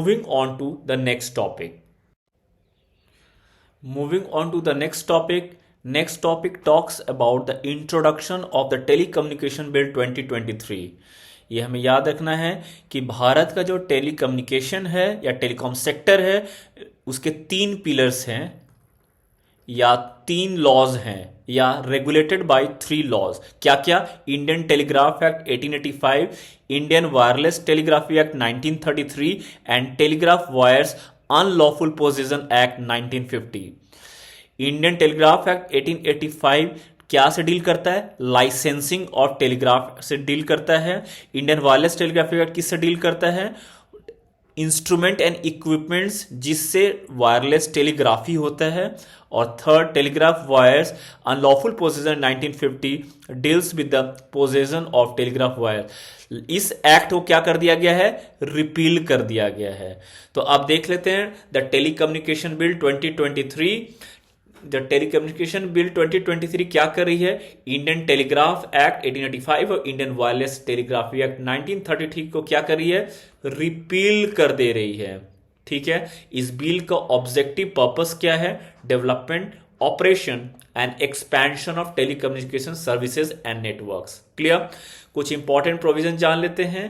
Moving on to the next topic. Moving on to the next topic. Next topic talks about the introduction of the Telecommunication Bill 2023. ये हमें याद रखना है कि भारत का जो टेलीकम्युनिकेशन है या टेलीकॉम सेक्टर है उसके तीन पिलर्स हैं या तीन लॉज हैं या रेगुलेटेड बाय थ्री लॉज। क्या क्या? Indian telegraph act 1885, Indian wireless telegraphy act 1933 and telegraph wires unlawful possession act 1950। Indian telegraph act 1885 क्या से डील करता है? लाइसेंसिंग ऑफ टेलीग्राफ से डील करता है। इंडियन वायरलेस टेलीग्राफी एक्ट किससे डील करता है? इंस्ट्रूमेंट एंड इक्विपमेंट्स जिससे वायरलेस टेलीग्राफी होता है। और third, telegraph wires unlawful possession 1950 deals with the position of telegraph wire. इस एक्ट को क्या कर दिया गया है? रिपील कर दिया गया है। तो आप देख लेते हैं the telecommunication bill 2023। The telecommunication bill 2023 क्या कर रही है? इंडियन टेलीग्राफ एक्ट 1885 और इंडियन वायरलेस टेलीग्राफी एक्ट 1933 को क्या कर रही है? रिपील कर दे रही है। ठीक है, इस बिल का ऑब्जेक्टिव पर्पस क्या है? Development, operation and expansion of telecommunication services and networks. Clear? कुछ इंपॉर्टेंट प्रोविजन जान लेते हैं।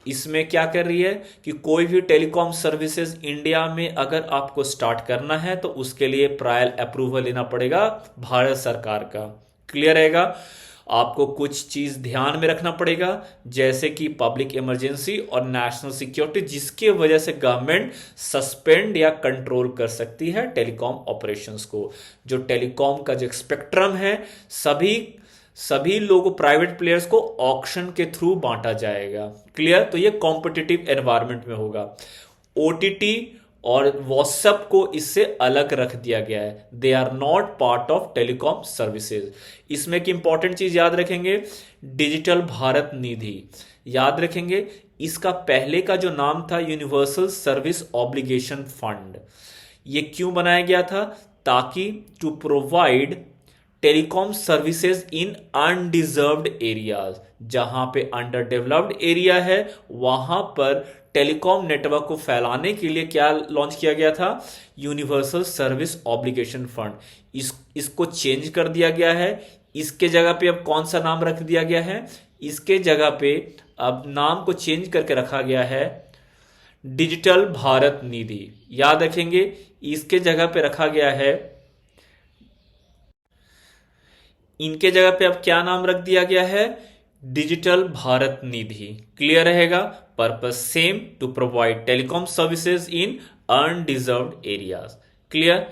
इसमें क्या कर रही है कि कोई भी टेलीकॉम सर्विसेज इंडिया में अगर आपको स्टार्ट करना है तो उसके लिए प्रायर अप्रूवल लेना पड़ेगा भारत सरकार का। क्लियर रहेगा? आपको कुछ चीज ध्यान में रखना पड़ेगा जैसे कि पब्लिक इमरजेंसी और नेशनल सिक्योरिटी, जिसके वजह से गवर्नमेंट सस्पेंड या कंट्रोल कर सकती है टेलीकॉम ऑपरेशंस को। जो टेलीकॉम का जो स्पेक्ट्रम है सभी लोगों, प्राइवेट प्लेयर्स को ऑक्शन के थ्रू बांटा जाएगा। क्लियर? तो ये कॉम्पिटिटिव एनवायरनमेंट में होगा। ओटीटी और व्हाट्सएप को इससे अलग रख दिया गया है। They are not part of telecom services. इसमें एक इंपॉर्टेंट चीज याद रखेंगे, डिजिटल भारत निधि याद रखेंगे। इसका पहले का जो नाम था यूनिवर्सल सर्विस ऑब्लिगेशन फंड। ये क्यों बनाया गया था? ताकि to provide telecom services in undeserved areas, जहां पे अंडर डेवलप्ड एरिया है वहां पर टेलीकॉम नेटवर्क को फैलाने के लिए क्या लॉन्च किया गया था? Universal service obligation fund. इसको चेंज कर दिया गया है। इसके जगह पे अब कौन सा नाम रख दिया गया है? इसके जगह पे अब नाम को चेंज करके रखा गया है डिजिटल भारत निधि। याद रखेंगे, इसके जगह पे रखा गया है, इनके जगह पे अब क्या नाम रख दिया गया है? डिजिटल भारत निधि। क्लियर रहेगा? Purpose same, to provide telecom services in undeserved areas. Clear?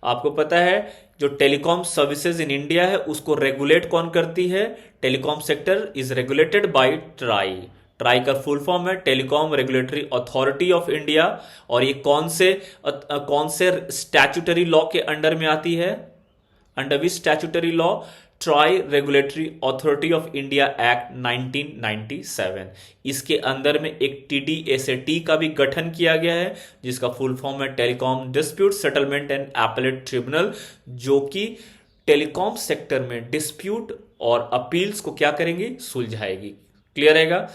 आपको पता है जो टेलीकॉम सर्विसेज इन इंडिया है उसको रेगुलेट कौन करती है? Telecom sector is regulated by try. Try का फुल फॉर्म है telecom regulatory authority of India. और ये कौन से स्टैट्यूटरी लॉ के अंडर में आती है? Under which statutory law? Try regulatory authority of India act 1997। इसके अंदर में एक TDSAT का भी गठन किया गया है जिसका फुल फॉर्म है telecom dispute settlement and appellate tribunal, जो कि टेलीकॉम सेक्टर में डिस्प्यूट और अपील्स को क्या करेंगी? सुलझाएगी। क्लियर रहेगा?